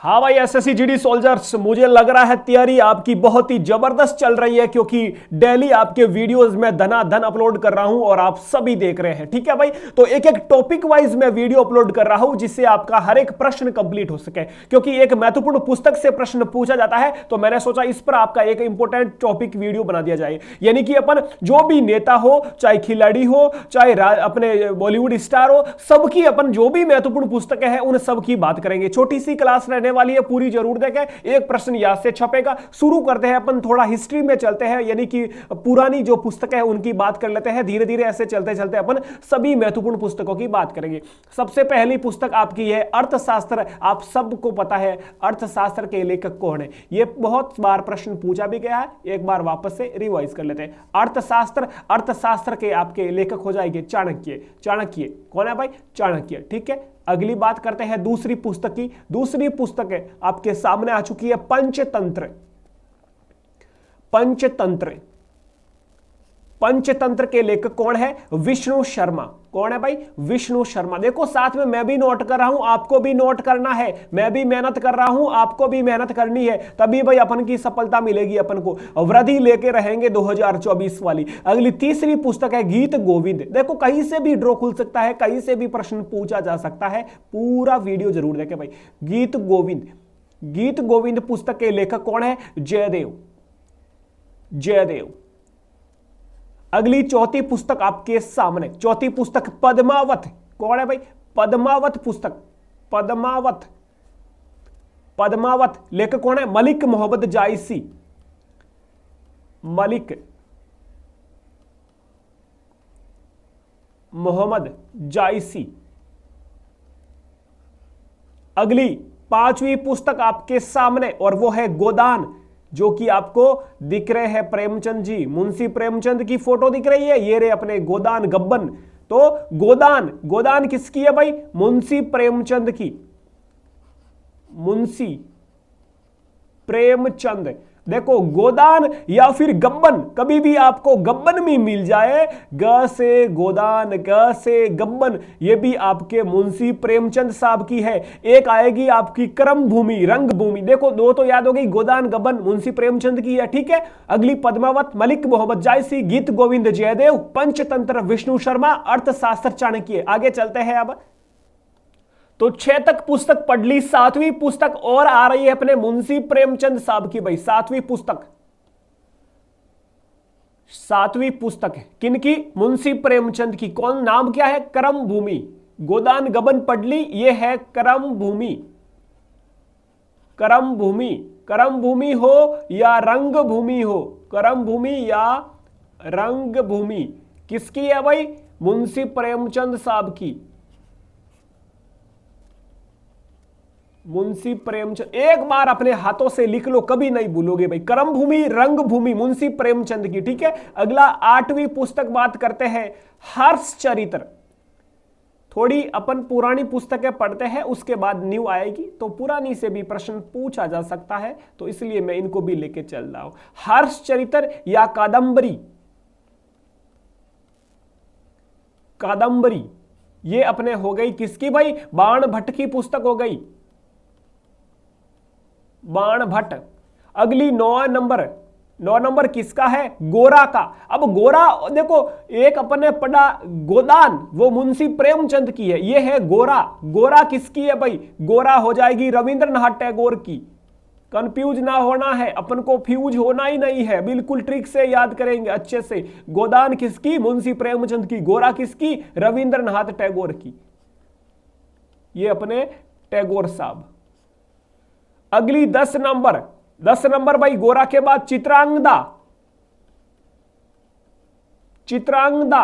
हाँ भाई, SSC GD soldiers, मुझे लग रहा है तैयारी आपकी बहुत ही जबरदस्त चल रही है, क्योंकि डेली आपके वीडियोस में धनाधन अपलोड कर रहा हूं और आप सभी देख रहे हैं। ठीक है भाई, तो एक एक टॉपिक वाइज मैं वीडियो अपलोड कर रहा हूं जिससे आपका हर एक प्रश्न कंप्लीट हो सके, क्योंकि एक महत्वपूर्ण पुस्तक से प्रश्न पूछा जाता है, तो मैंने सोचा इस पर आपका एक इंपॉर्टेंट टॉपिक वीडियो बना दिया जाए। यानी कि अपन जो भी नेता हो, चाहे खिलाड़ी हो, चाहे अपने बॉलीवुड स्टार हो, सबकी अपन जो भी महत्वपूर्ण पुस्तकें हैं उन सब की बात करेंगे। छोटी सी क्लास रहने वाली है, पूरी जरूर देखें, एक प्रश्न याद से छपेगा। शुरू करते हैं अपन, थोड़ा हिस्ट्री में चलते हैं, यानी कि पुरानी जो पुस्तकें हैं उनकी बात कर लेते हैं। धीरे धीरे ऐसे चलते चलते अपन सभी महत्वपूर्ण पुस्तकों की बात करेंगे। सबसे पहली पुस्तक आपकी है अर्थशास्त्र। आप सबको पता है अर्थशास्त्र के लेखक कौन है, यह बहुत बार प्रश्न पूछा भी गया है, एक बार वापस से रिवाइज कर लेते हैं। अर्थशास्त्र के आपके लेखक हो जाएंगे चाणक्य। चाणक्य कौन है भाई? चाणक्य। ठीक है, अगली बात करते हैं दूसरी पुस्तक की। दूसरी पुस्तक है आपके सामने आ चुकी है पंचतंत्र। पंचतंत्र, पंचतंत्र के लेखक कौन है? विष्णु शर्मा। कौन है भाई? विष्णु शर्मा। देखो साथ में मैं भी नोट कर रहा हूं, आपको भी नोट करना है। मैं भी मेहनत कर रहा हूं, आपको भी मेहनत करनी है, तभी भाई अपन की सफलता मिलेगी। अपन को वृद्धि लेके रहेंगे 2024 वाली। अगली तीसरी पुस्तक है गीत गोविंद। देखो कहीं से भी ड्रॉ खुल सकता है, कहीं से भी प्रश्न पूछा जा सकता है, पूरा वीडियो जरूर देखें भाई। गीत गोविंद, गीत गोविंद पुस्तक के लेखक कौन है? जयदेव। जयदेव। अगली चौथी पुस्तक आपके सामने, चौथी पुस्तक पद्मावत। कौन है भाई? पद्मावत पुस्तक। पद्मावत, पद्मावत लेखक कौन है? मलिक मोहम्मद जायसी। मलिक मोहम्मद जायसी। अगली पांचवी पुस्तक आपके सामने और वो है गोदान, जो कि आपको दिख रहे हैं प्रेमचंद जी, मुंशी प्रेमचंद की फोटो दिख रही है, ये रे अपने गोदान गब्बन। तो गोदान, गोदान किसकी है भाई? मुंशी प्रेमचंद की। मुंशी प्रेमचंद। देखो गोदान या फिर गब्बन, कभी भी आपको गब्बन में मिल जाए, ग से गोदान, ग से गब्बन, ये भी आपके मुंशी प्रेमचंद साहब की है। एक आएगी आपकी कर्म भूमि, रंग भूमि। देखो दो तो याद हो गई, गोदान गब्बन मुंशी प्रेमचंद की है। ठीक है, अगली पद्मावत मलिक मोहम्मद जायसी, गीत गोविंद जयदेव, पंचतंत्र विष्णु शर्मा, अर्थशास्त्र चाणक्य। आगे चलते हैं अब। तो 6 तक पुस्तक पढ़ ली, 7वीं पुस्तक और आ रही है अपने मुंशी प्रेमचंद साहब की भाई। 7वीं पुस्तक, 7वीं पुस्तक है किनकी? मुंशी प्रेमचंद की। कौन, नाम क्या है? कर्म भूमि। गोदान गबन पढ़ ली, यह है कर्म भूमि। कर्म भूमि, कर्म भूमि हो या रंग भूमि हो, कर्म भूमि या रंग भूमि किसकी है भाई? मुंशी प्रेमचंद साहब की। मुंशी प्रेमचंद, एक बार अपने हाथों से लिख लो, कभी नहीं भूलोगे भाई। कर्म भूमि, रंग भूमि, मुंशी प्रेमचंद की। ठीक है, अगला 8वीं पुस्तक बात करते हैं हर्षचरित्र। थोड़ी अपन पुरानी पुस्तकें पढ़ते हैं, उसके बाद न्यू आएगी, तो पुरानी से भी प्रश्न पूछा जा सकता है, तो इसलिए मैं इनको भी लेके चल रहा हूं। हर्षचरित्र या कादंबरी, कादंबरी ये अपने हो गई किसकी भाई? बाण भट्ट की पुस्तक हो गई, बाण भट्ट। अगली 9 नंबर किसका है? गोरा का। अब गोरा देखो, एक अपने पढ़ा गोदान, वो मुंशी प्रेमचंद की है, ये है गोरा। गोरा किसकी है भाई? गोरा हो जाएगी रविंद्रनाथ टैगोर की। कंफ्यूज ना होना है, अपन को फ्यूज होना ही नहीं है, बिल्कुल ट्रिक से याद करेंगे अच्छे से। गोदान किसकी? मुंशी प्रेमचंद की। गोरा किसकी? रविंद्रनाथ टैगोर की। ये अपने टैगोर साहब। अगली 10 नंबर भाई, गोरा के बाद चित्रांगदा। चित्रांगदा,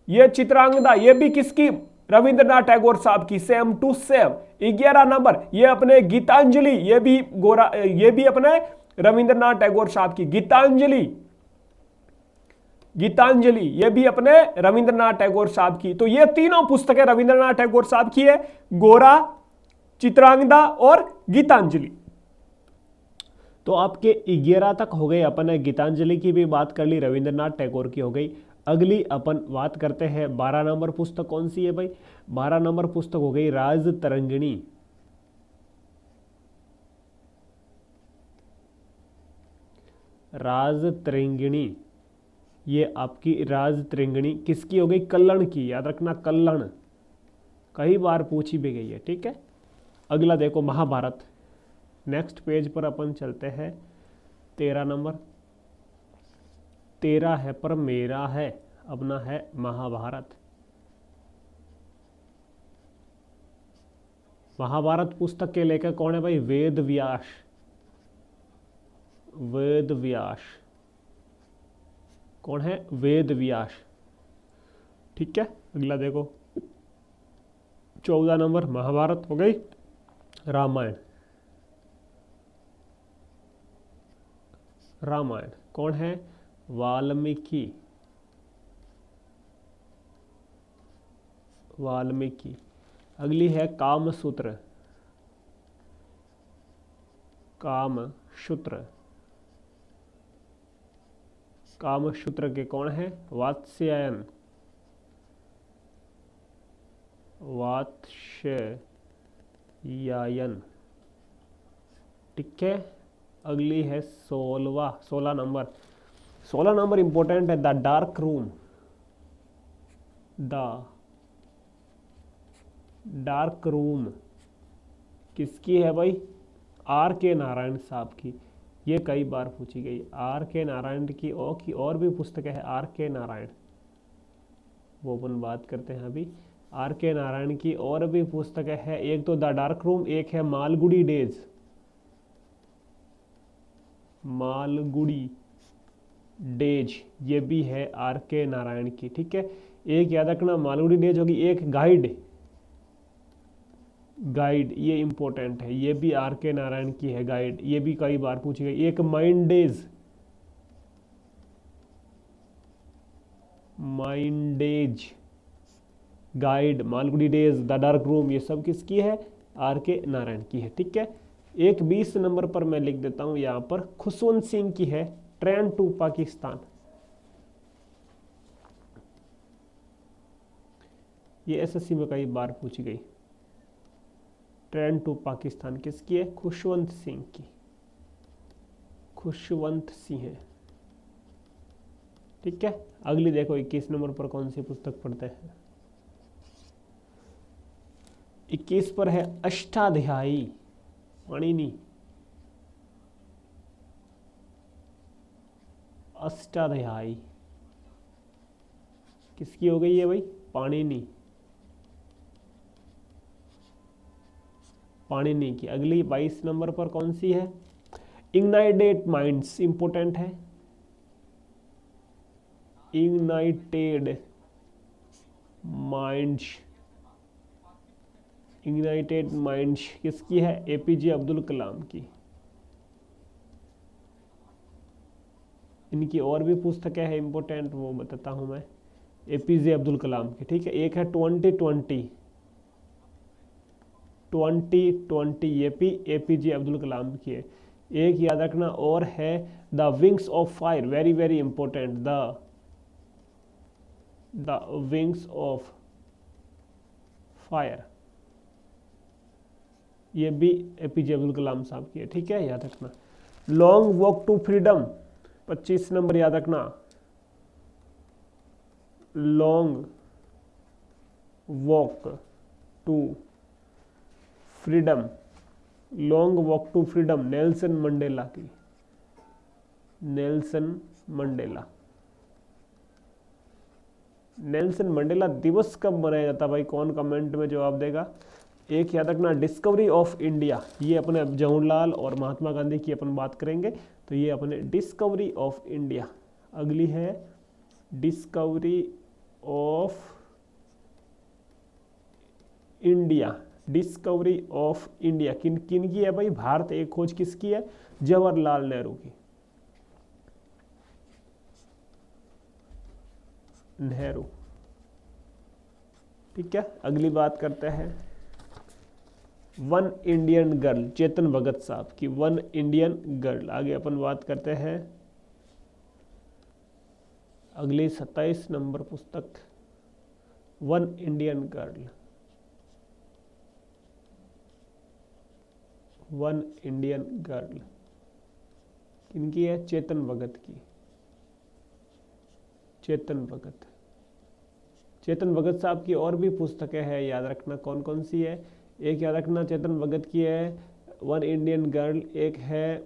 ये चित्रांगदा, ये भी किसकी? रविंद्रनाथ टैगोर साहब की। Same to same. 11 नंबर, ये अपने गीतांजलि, ये भी गोरा, ये भी अपने रविंद्रनाथ टैगोर साहब की। गीतांजलि, गीतांजलि ये भी अपने रविंद्रनाथ टैगोर साहब की। तो ये तीनों पुस्तकें रविंद्रनाथ टैगोर साहब की है, गोरा, चित्रांगदा और गीतांजलि। तो आपके 11 तक हो गए। अपन ने गीतांजलि की भी बात कर ली, रविंद्रनाथ टैगोर की हो गई। अगली अपन बात करते हैं 12 नंबर पुस्तक कौन सी है भाई? 12 नंबर पुस्तक हो गई राज तरंगिणी। राजतरंगिणी, ये आपकी राजतरंगिणी किसकी हो गई? कल्लण की। याद रखना कल्लण, कई बार पूछी भी गई है। ठीक है, अगला देखो महाभारत। नेक्स्ट पेज पर अपन चलते हैं। 13 नंबर, 13 है पर मेरा है, अपना है महाभारत। महाभारत पुस्तक के लेखक कौन है भाई? वेद व्यास। वेद व्यास कौन है? वेद व्यास। ठीक है, अगला देखो 14 नंबर, महाभारत हो गई। रामायण, रामायण कौन है? वाल्मीकि। वाल्मीकि। अगली है कामसूत्र। कामसूत्र, कामसूत्र के कौन है? वात्स्यायन। वात्स्यायन। ठीक है, अगली है 16 नंबर। 16 नंबर इंपॉर्टेंट है, the dark room. The dark room किसकी है भाई? आर के नारायण साहब की। ये कई बार पूछी गई। आर के नारायण की और भी पुस्तकें हैं। आर के नारायण, वो अपन बात करते हैं अभी। आर के नारायण की और भी पुस्तकें हैं। एक तो द डार्क रूम, एक है मालगुडी डेज। मालगुडी डेज ये भी है आर के नारायण की। ठीक है, एक याद रखना मालगुडी डेज होगी, एक गाइड। गाइड ये इंपॉर्टेंट है, ये भी आर के नारायण की है। गाइड ये भी कई बार पूछी गई। एक mind days, mind days, guide, Malgudi days, the dark room, ये सब किसकी है? आर के नारायण की है। ठीक है, एक 20 नंबर पर मैं लिख देता हूं यहां पर, खुशवंत सिंह की है, ट्रेन टू पाकिस्तान। ये एसएससी में कई बार पूछी गई। ट्रेन टू पाकिस्तान किसकी है? खुशवंत सिंह की। खुशवंत सिंह है। ठीक है, अगली देखो 21 नंबर पर कौन सी पुस्तक पढ़ते हैं? 21 पर है अष्टाध्यायी, पाणिनि। अष्टाध्यायी किसकी हो गई है भाई? पाणिनि। पाणिनि की। अगली 22 नंबर पर कौन सी है? इग्नाइटेड माइंड्स, इंपोर्टेंट है। इग्नाइटेड माइंड्स, इग्नाइटेड माइंड्स किसकी है? एपीजे अब्दुल कलाम की। इनकी और भी पुस्तकें हैं इंपॉर्टेंट, वो बताता हूं मैं। एपीजे अब्दुल कलाम की। ठीक है, एक है 2020, 2020 ये भी एपीजे अब्दुल कलाम की है। एक याद रखना और है the wings of fire, very very important, the wings of fire, ये भी एपीजे अब्दुल कलाम साहब की है। ठीक है, याद रखना। Long walk to freedom 25 number, याद रखना। Long walk to freedom, long walk to freedom Nelson Mandela की। Nelson Mandela. नेल्सन मंडेला दिवस कब मनाया जाता भाई? कौन कमेंट में जवाब देगा? एक याद रखना डिस्कवरी ऑफ इंडिया, ये अपने जवाहरलाल और महात्मा गांधी की अपन बात करेंगे, तो ये अपने डिस्कवरी ऑफ इंडिया। अगली है discovery of India. Discovery of India किन किन की है भाई? भारत एक खोज किसकी है? जवाहरलाल नेहरू की। नेहरू। ठीक है, अगली बात करते हैं one Indian girl, Chetan Bhagat साहब की। One Indian girl. आगे अपन बात करते हैं अगली 27 नंबर पुस्तक, one Indian girl. One Indian girl इनकी है चेतन भगत की। चेतन भगत, चेतन भगत साहब की और भी पुस्तकें हैं, याद रखना कौन कौन सी है। एक याद रखना चेतन भगत की है वन इंडियन गर्ल, एक है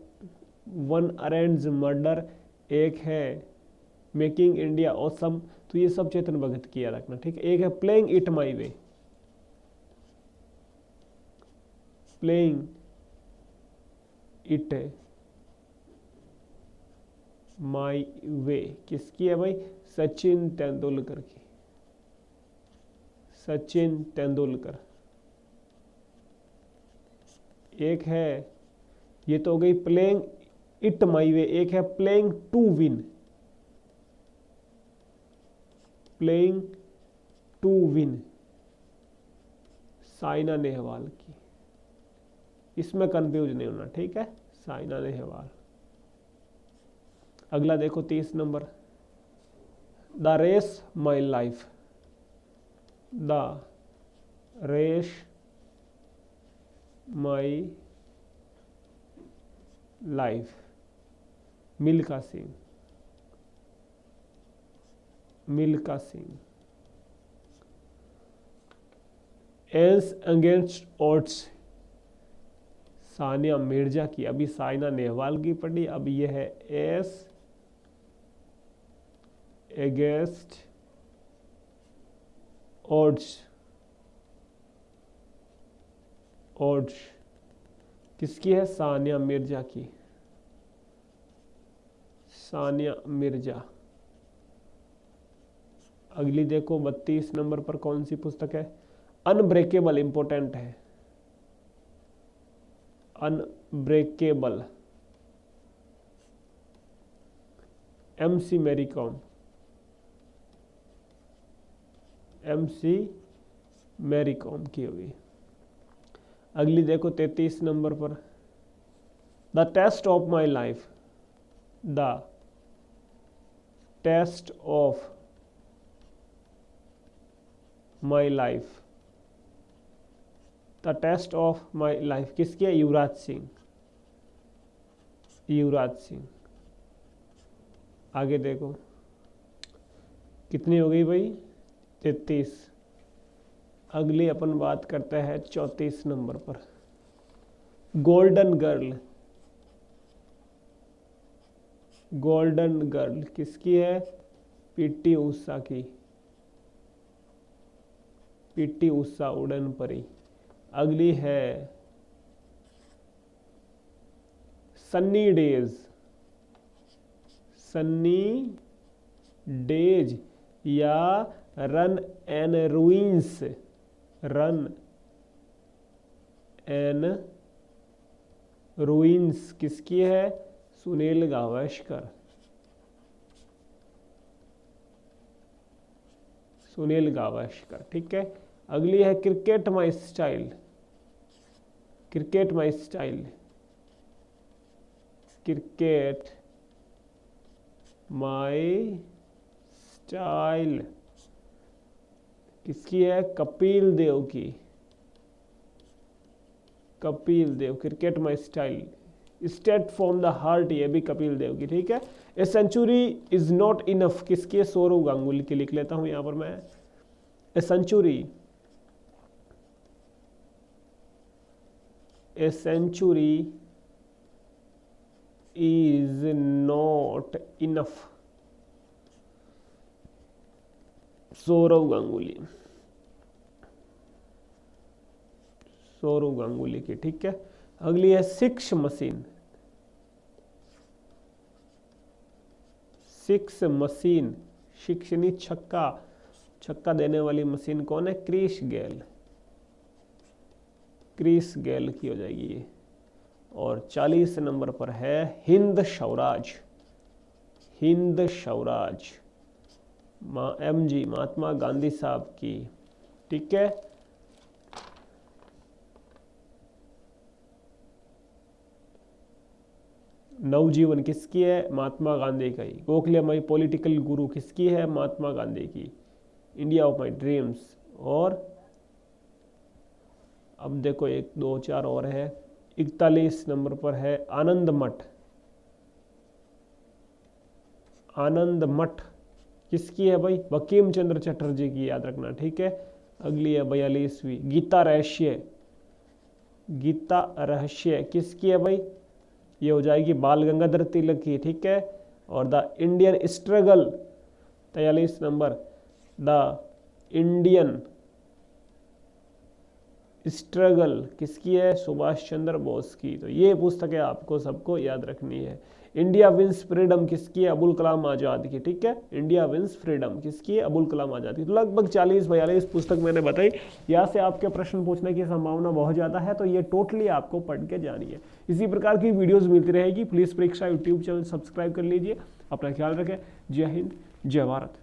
वन अरेंज मर्डर, एक है मेकिंग इंडिया ऑसम। तो ये सब चेतन भगत की याद रखना, ठीक है। एक है playing it my way, playing it my way किसकी है भाई? सचिन तेंदुलकर की। सचिन तेंदुलकर। एक है, ये तो हो गई प्लेइंग इट माई वे, एक है playing to win. Playing to win Saina Nehwal की। इसमें कंफ्यूज नहीं होना, ठीक है, साइना नेहवाल। अगला देखो 30 number, the race my life. The race my life, Milkha Singh. Milkha Singh. As against odds, Sania Mirza की। अभी साइना नेहवाल की पढ़ी, अब यह है एस अगेंस्ट ऑड्स। ऑड्स किसकी है? सानिया मिर्जा की। सानिया मिर्जा। अगली देखो 32 नंबर पर कौन सी पुस्तक है? अनब्रेकेबल, इंपॉर्टेंट है। Unbreakable, MC Mary Kom. MC Mary Kom की होगी। अगली देखो 33 नंबर पर, the test of my life. The test of my life. The test of my life किसकी है? युवराज सिंह। युवराज सिंह। आगे देखो कितनी हो गई भाई? 33। अगली अपन बात करते हैं 34 नंबर पर, गोल्डन गर्ल। गोल्डन गर्ल किसकी है? PT उषा की। PT उषा उड़न परी। अगली है सन्नी डेज। सन्नी डेज या run an ruins. Run an ruins किसकी है? सुनील गावस्कर। सुनील गावस्कर, ठीक है। अगली है cricket my style. Cricket my style. Cricket my style किसकी है? कपिल देव की। Kapil Dev, cricket my style. Straight from the heart, ये भी कपिल देव की, ठीक है। A century is not enough किसकी है? सौरव गांगुली की। लिख लेता हूं यहां पर मैं, a century. A century is not enough, Sourav Ganguly. Sourav Ganguly की, ठीक है। अगली है सिक्स मशीन। सिक्स मशीन, शिक्षणी छक्का। छक्का देने वाली मशीन कौन है? Chris Gayle. क्रिस गेल की हो जाएगी ये। और 40 नंबर पर है हिंद स्वराज। हिंद स्वराज, MG महात्मा गांधी साहब की, ठीक है। नवजीवन किसकी है? महात्मा गांधी का ही। गोखले माई पॉलिटिकल गुरु किसकी है? महात्मा गांधी की। India of my dreams. और अब देखो 1 2 4 और है। 41 नंबर पर है आनंद मठ। आनंद मठ किसकी है भाई? बंकिम चंद्र चटर्जी की, याद रखना, ठीक है। अगली है 42वीं, गीता रहस्य। गीता रहस्य किसकी है भाई? ये हो जाएगी बाल गंगाधर तिलक की, ठीक है। और the Indian struggle 43 number, the Indian struggle किसकी है? सुभाष चंद्र बोस की। तो ये पुस्तकें आपको सबको याद रखनी है। इंडिया विंस फ्रीडम किसकी है? अबुल कलाम आजाद की, ठीक है। इंडिया विंस फ्रीडम किसकी है? अबुल कलाम आजाद की। तो लगभग 40-42 पुस्तक मैंने बताई। यहाँ से आपके प्रश्न पूछने की संभावना बहुत ज़्यादा है, तो ये टोटली आपको पढ़ के जानी है। इसी प्रकार की वीडियोज़ मिलती रहेगी। प्लीज़ परीक्षा यूट्यूब चैनल सब्सक्राइब कर लीजिए। अपना ख्याल रखें। जय हिंद, जय भारत।